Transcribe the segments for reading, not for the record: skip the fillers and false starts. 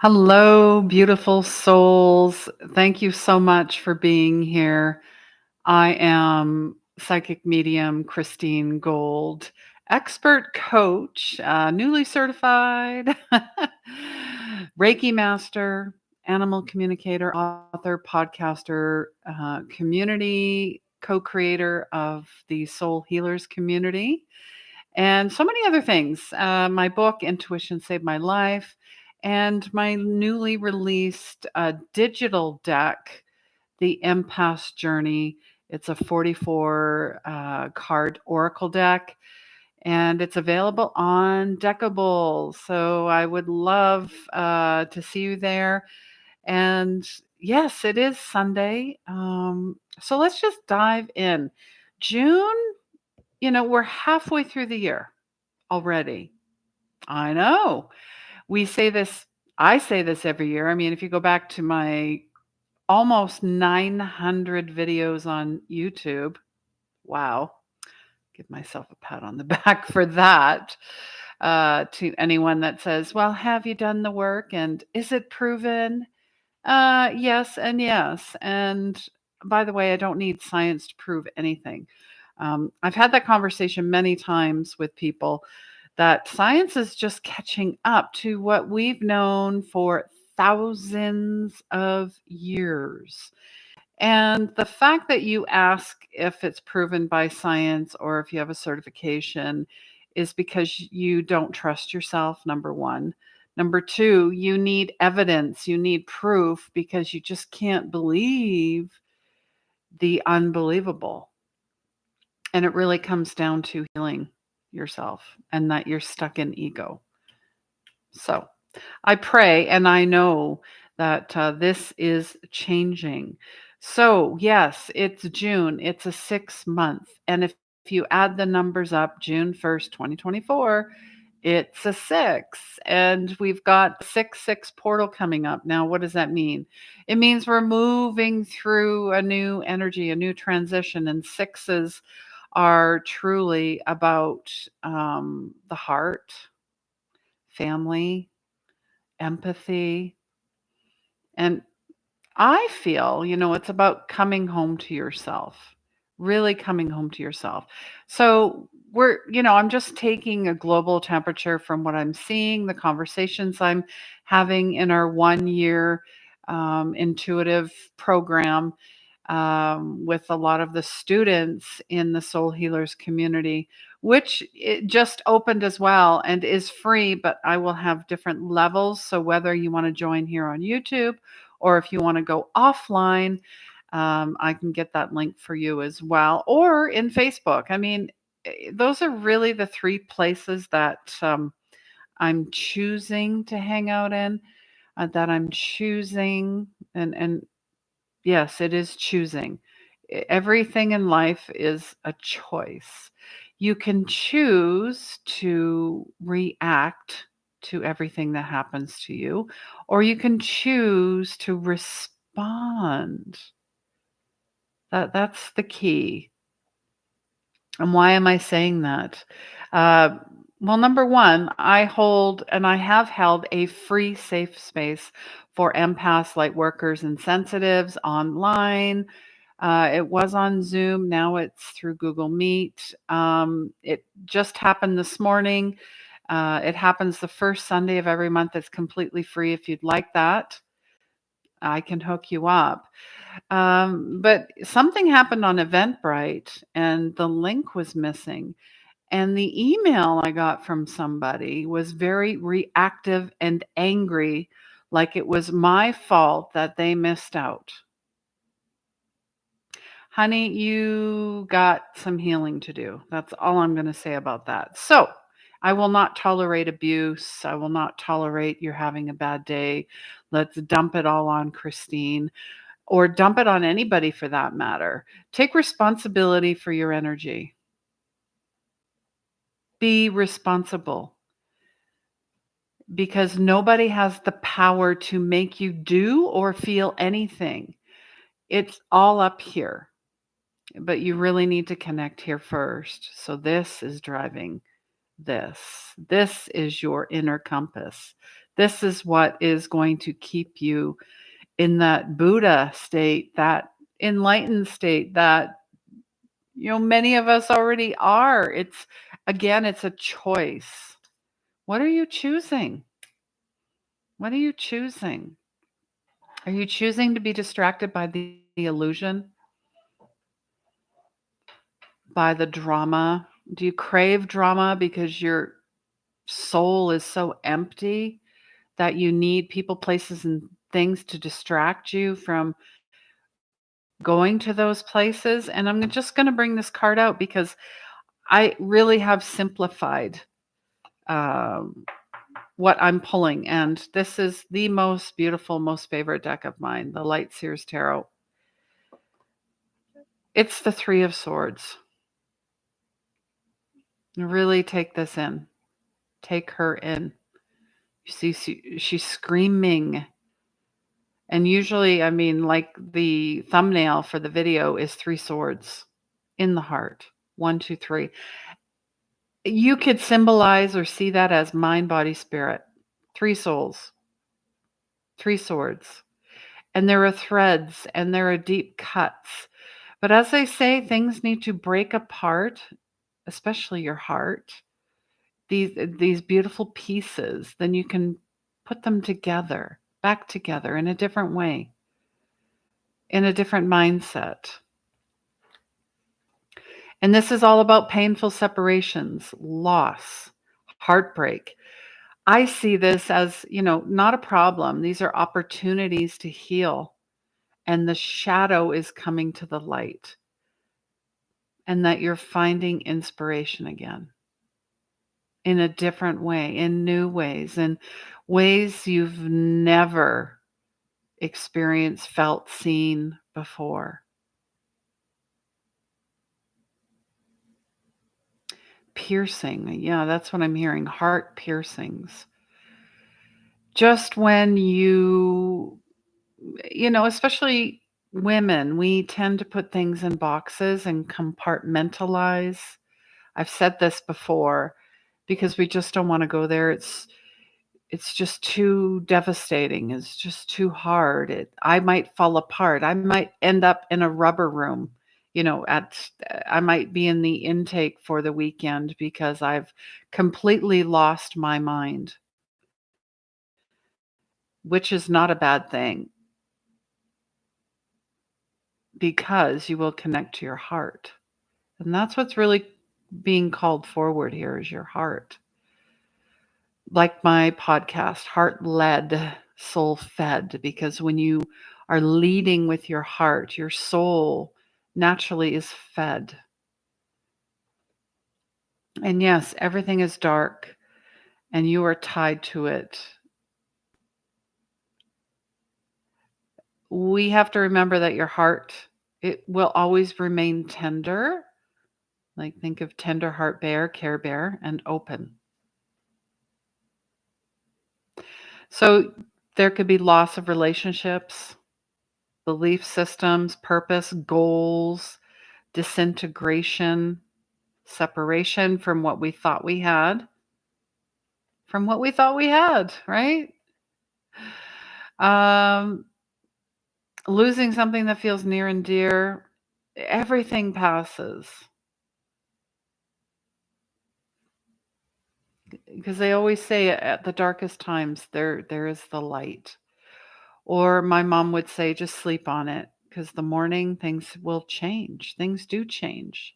Hello, beautiful souls. Thank you so much for being here. I am psychic medium Christine Gold, expert coach, newly certified, Reiki master, animal communicator, author, podcaster, community co creator of the Soul Healers community and so many other things. My book, Intuition Saved My Life, and my newly released digital deck, The Empaths Journey. It's a 44 card oracle deck, and it's available on Deckable. So I would love to see you there. And yes, it is Sunday. So let's just dive in. June, we're halfway through the year already. I know. We say this, I say this every year. I mean, if you go back to my almost 900 videos on YouTube, wow, give myself a pat on the back for that. To anyone that says, well, have you done the work and is it proven? Yes, and yes. And by the way, I don't need science to prove anything. I've had that conversation many times with people that science is just catching up to what we've known for thousands of years. And the fact that you ask if it's proven by science or if you have a certification is because you don't trust yourself, number one. Number two, you need evidence, you need proof because you just can't believe the unbelievable. And it really comes down to healing yourself and that you're stuck in ego. So I pray and I know that this is changing. So, yes, it's June. It's a 6 month. And if you add the numbers up, June 1st, 2024, it's a six. And we've got the 6 portal coming up. Now, what does that mean? It means we're moving through a new energy, a new transition. And sixes are truly about the heart, family, empathy. And I feel, it's about coming home to yourself, really coming home to yourself. So I'm just taking a global temperature from what I'm seeing, the conversations I'm having in our 1 year intuitive program with a lot of the students in the Soul Healers community, which it just opened as well and is free, but I will have different levels. So whether you want to join here on YouTube or if you want to go offline, I can get that link for you as well, or in Facebook. I mean, those are really the three places that I'm choosing to hang out in, that I'm choosing and yes, it is choosing. Everything in life is a choice. You can choose to react to everything that happens to you, or you can choose to respond. That's the key. And why am I saying that? Uh, well, number one, I hold and I have held a free safe space for empaths, lightworkers, and sensitives online. It was on Zoom. Now it's through Google Meet. It just happened this morning. It happens the first Sunday of every month. It's completely free. If you'd like that, I can hook you up. But something happened on Eventbrite and the link was missing. And the email I got from somebody was very reactive and angry, like it was my fault that they missed out. Honey, you got some healing to do. That's all I'm going to say about that. So, I will not tolerate abuse. I will not tolerate you're having a bad day. Let's dump it all on Christine or dump it on anybody for that matter. Take responsibility for your energy. Be responsible because nobody has the power to make you do or feel anything. It's all up here. But you really need to connect here first. So this is driving this. This is your inner compass. This is what is going to keep you in that Buddha state, that enlightened state that many of us already are. It's a choice. What are you choosing? What are you choosing? Are you choosing to be distracted by the illusion, by the drama? Do you crave drama because your soul is so empty that you need people, places, and things to distract you from going to those places? And I'm just going to bring this card out because I really have simplified um, what I'm pulling. And this is the most beautiful, most favorite deck of mine, the Light Seers Tarot. It's the Three of Swords. Really take this in. Take her in. You see, she's screaming. And usually, like the thumbnail for the video is three swords in the heart. 1, 2, 3. You could symbolize or see that as mind, body, spirit. Three souls, three swords. And there are threads and there are deep cuts. But as I say, things need to break apart, especially your heart. These beautiful pieces, then you can put them together, back together in a different way, in a different mindset. And this is all about painful separations, loss, heartbreak. I see this as, not a problem. These are opportunities to heal. And the shadow is coming to the light. And that you're finding inspiration again in a different way, in new ways, in ways you've never experienced, felt, seen before. Piercing. Yeah, that's what I'm hearing. Heart piercings. Just when especially women, we tend to put things in boxes and compartmentalize. I've said this before because we just don't want to go there. It's just too devastating. It's just too hard. I might fall apart. I might end up in a rubber room, I might be in the intake for the weekend because I've completely lost my mind, which is not a bad thing because you will connect to your heart. And that's what's really being called forward here is your heart. Like my podcast, Heart Led, Soul Fed, because when you are leading with your heart, your soul naturally is fed. And yes, everything is dark and you are tied to it. We have to remember that your heart, it will always remain tender. Like think of tender heart bear, care bear, and open. So there could be loss of relationships, belief systems, purpose, goals, disintegration, separation from what we thought we had. Right? Losing something that feels near and dear. Everything passes. Because they always say at the darkest times, there is the light. Or my mom would say, just sleep on it. Because the morning things will change. Things do change.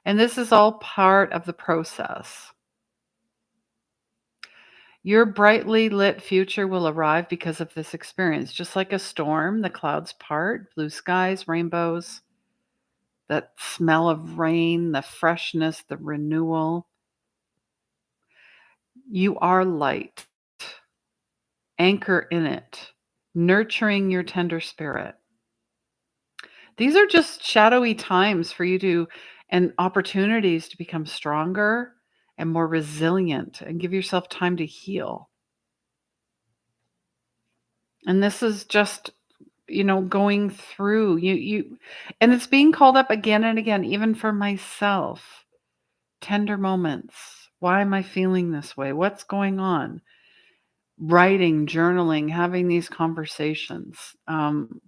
And this is all part of the process. Your brightly lit future will arrive because of this experience. Just like a storm, the clouds part, blue skies, rainbows, that smell of rain, the freshness, the renewal. You are light. Anchor in it, nurturing your tender spirit. These are just shadowy times for you to, and opportunities to become stronger and more resilient and give yourself time to heal. And this is just, going through you, and it's being called up again and again, even for myself. tender moments. Why am I feeling this way? What's going on? Writing, journaling, having these conversations,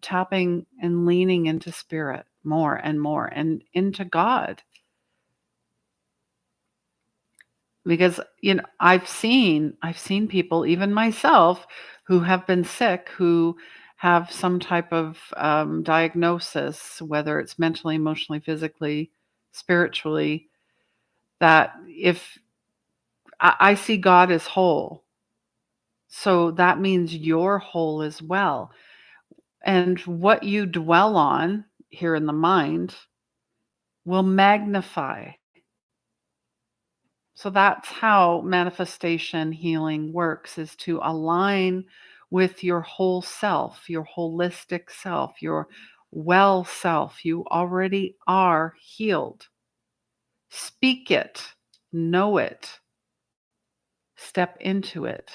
tapping and leaning into spirit more and into God. Because, I've seen people, even myself, who have been sick, who have some type of diagnosis, whether it's mentally, emotionally, physically, spiritually, that if I see God as whole, so that means you're whole as well. And what you dwell on here in the mind will magnify. So that's how manifestation healing works, is to align with your whole self, your holistic self, your well self. You already are healed. Speak it, know it, step into it.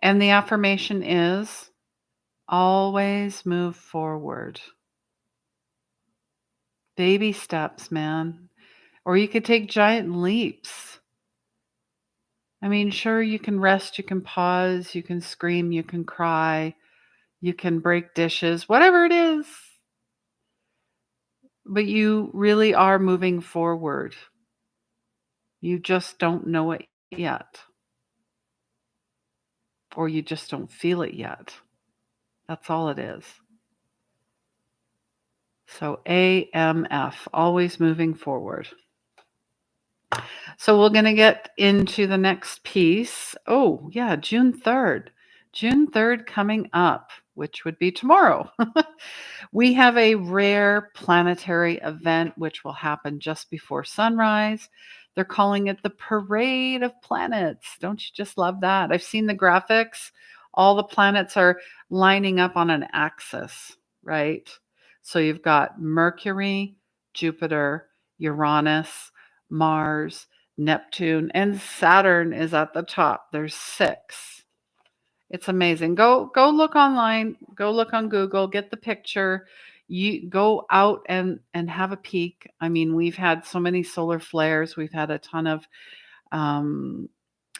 And the affirmation is always move forward. Baby steps, man. Or you could take giant leaps. I mean, sure, you can rest, you can pause, you can scream, you can cry, you can break dishes, whatever it is. But you really are moving forward. You just don't know it yet, or you just don't feel it yet. That's all it is. So, AMF, always moving forward. So we're going to get into the next piece. Oh, yeah, June 3rd. June 3rd coming up, which would be tomorrow. We have a rare planetary event which will happen just before sunrise. They're calling it the Parade of Planets. Don't you just love that? I've seen the graphics. All the planets are lining up on an axis, right? So you've got Mercury, Jupiter, Uranus, Mars, Neptune, and Saturn is at the top. There's 6. It's amazing. Go look online, go look on Google, get the picture. You go out and have a peek. I mean, we've had so many solar flares. We've had a ton of um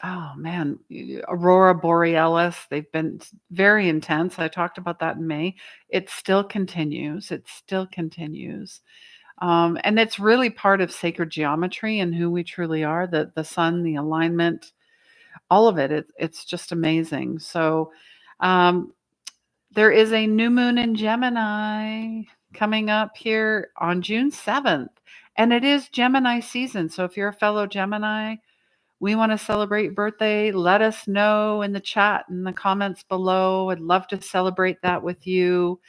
oh man, aurora borealis. They've been very intense. I talked about that in May. It still continues. It still continues. And it's really part of sacred geometry and who we truly are, the sun, the alignment, all of it. It's just amazing. So um, there is a new moon in Gemini coming up here on June 7th. And it is Gemini season. So if you're a fellow Gemini, we want to celebrate your birthday. Let us know in the chat, in the comments below. I'd love to celebrate that with you.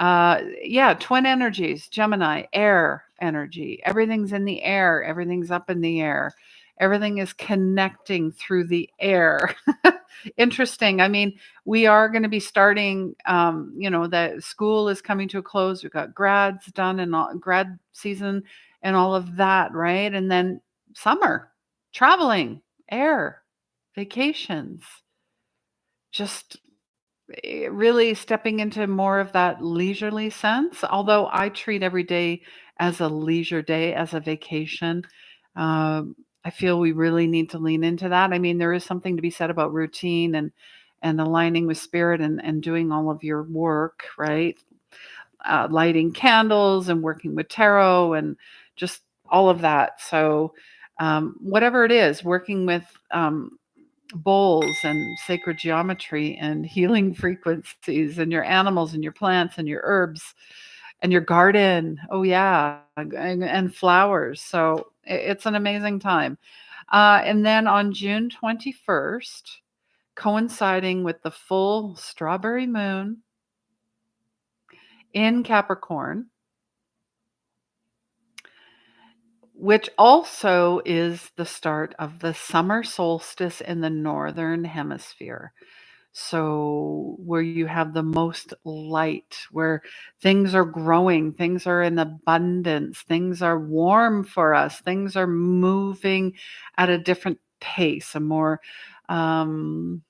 Yeah, twin energies, Gemini, air energy. Everything's in the air, everything's up in the air. Everything is connecting through the air. Interesting. I mean, we are going to be starting, the school is coming to a close. We've got grads done and all, grad season and all of that, right? And then summer, traveling, air, vacations, just really stepping into more of that leisurely sense, although I treat every day as a leisure day, as a vacation. I feel we really need to lean into that. I mean, there is something to be said about routine and aligning with spirit and doing all of your work, right? Lighting candles and working with tarot and just all of that. So whatever it is, working with bowls and sacred geometry and healing frequencies and your animals and your plants and your herbs and your garden. Oh, yeah. And flowers. So it's an amazing time. And then on June 21st, coinciding with the full strawberry moon in Capricorn, which also is the start of the summer solstice in the northern hemisphere. So, where you have the most light, where things are growing, things are in abundance, things are warm for us, things are moving at a different pace, a more um,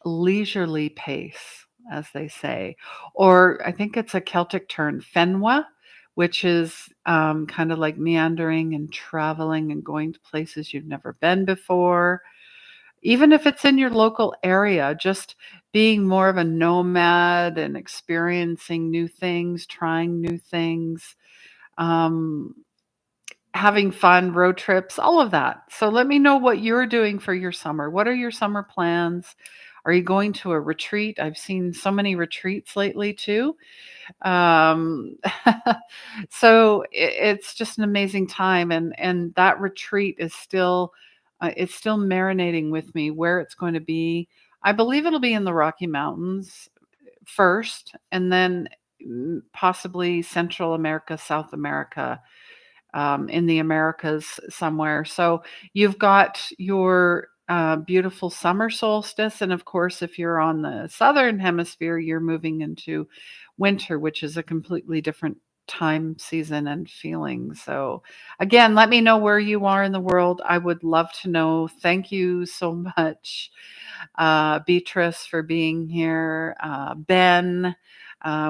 leisurely pace, as they say. Or I think it's a Celtic term, fenwa, which is kind of like meandering and traveling and going to places you've never been before. Even if it's in your local area, just being more of a nomad and experiencing new things, trying new things, um, having fun, road trips, all of that. So let me know what you're doing for your summer. What are your summer plans? Are you going to a retreat? I've seen so many retreats lately too. Um, so it's just an amazing time, and that retreat is still it's still marinating with me where it's going to be. I believe it'll be in the Rocky Mountains first, and then possibly Central America, South America, in the Americas somewhere. So you've got your beautiful summer solstice. And of course, if you're on the southern hemisphere, you're moving into winter, which is a completely different time, season, and feeling. So, again, let me know where you are in the world. I would love to know. Thank you so much, Beatrice, for being here. Ben,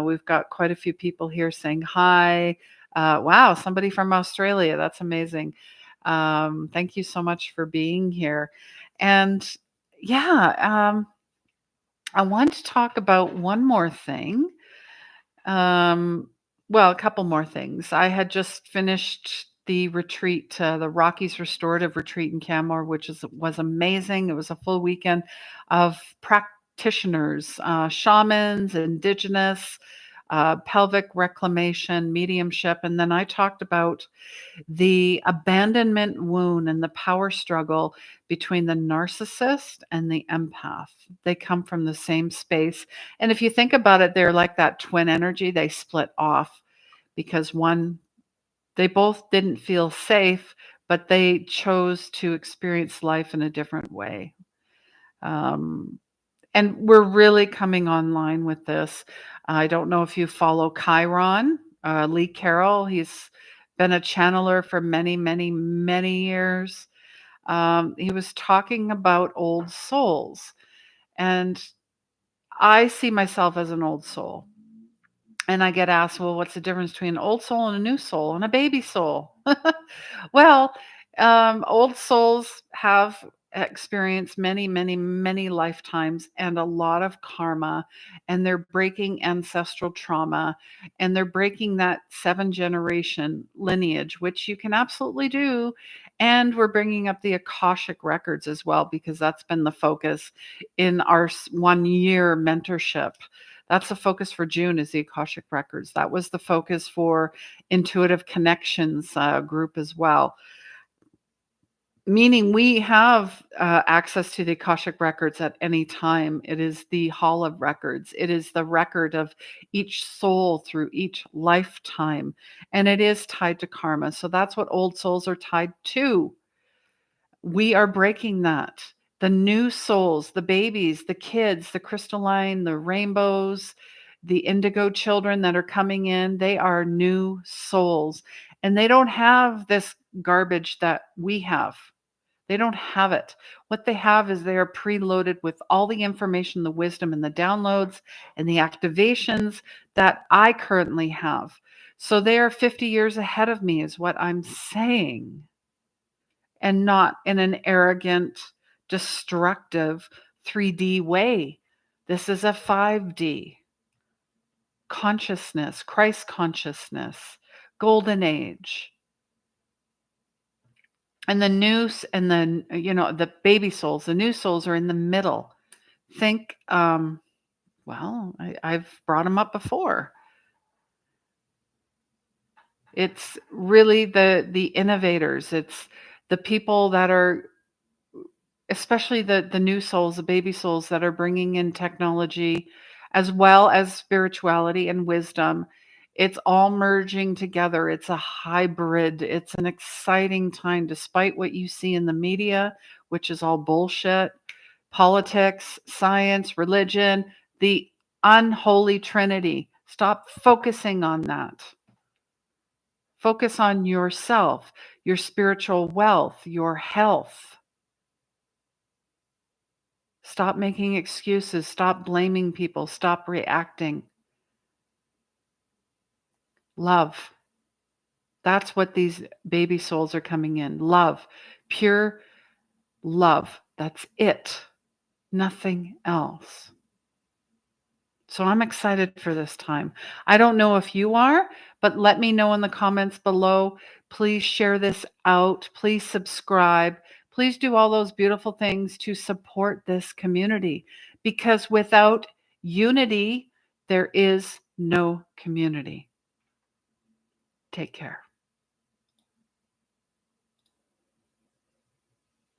we've got quite a few people here saying hi. Wow, somebody from Australia. That's amazing. Thank you so much for being here. And yeah, I want to talk about one more thing. Um, well, a couple more things. I had just finished the retreat, the Rockies Restorative Retreat in Canmore, which was amazing. It was a full weekend of practitioners, shamans, indigenous, pelvic reclamation, mediumship, and then I talked about the abandonment wound and the power struggle between the narcissist and the empath. They come from the same space. And if you think about it, they're like that twin energy. They split off because they both didn't feel safe, but they chose to experience life in a different way. Um, and we're really coming online with this. I don't know if you follow Chiron, Lee Carroll. He's been a channeler for many, many, many years. He was talking about old souls. And I see myself as an old soul. And I get asked, well, what's the difference between an old soul and a new soul and a baby soul? Well, old souls have experienced many, many, many lifetimes and a lot of karma, and they're breaking ancestral trauma, and they're breaking that 7 generation lineage, which you can absolutely do. And we're bringing up the Akashic records as well, because that's been the focus in our 1 year mentorship. That's the focus for June, is the Akashic records. That was the focus for Intuitive Connections group as well. Meaning we have access to the Akashic records at any time. It is the hall of records. It is the record of each soul through each lifetime. And it is tied to karma. So that's what old souls are tied to. We are breaking that. The new souls, the babies, the kids, the crystalline, the rainbows, the indigo children that are coming in, they are new souls. And they don't have this garbage that we have. They don't have it. What they have is they are preloaded with all the information, the wisdom, and the downloads and the activations that I currently have. So they are 50 years ahead of me, is what I'm saying, and not in an arrogant, destructive 3D way. This is a 5D consciousness, Christ consciousness, golden age. And the new and then the baby souls, the new souls are in the middle. Think, well, I've brought them up before. It's really the innovators. It's the people that are, especially the new souls, the baby souls that are bringing in technology as well as spirituality and wisdom. It's all merging together. It's a hybrid. It's an exciting time, despite what you see in the media, which is all bullshit. Politics, science, religion, the unholy trinity. Stop focusing on that. Focus on yourself, your spiritual wealth, your health. Stop making excuses. Stop blaming people. Stop reacting. Love. That's what these baby souls are coming in. Love, pure love. That's it. Nothing else. So I'm excited for this time. I don't know if you are, but let me know in the comments below. Please share this out. Please subscribe. Please do all those beautiful things to support this community, because without unity, there is no community. Take care.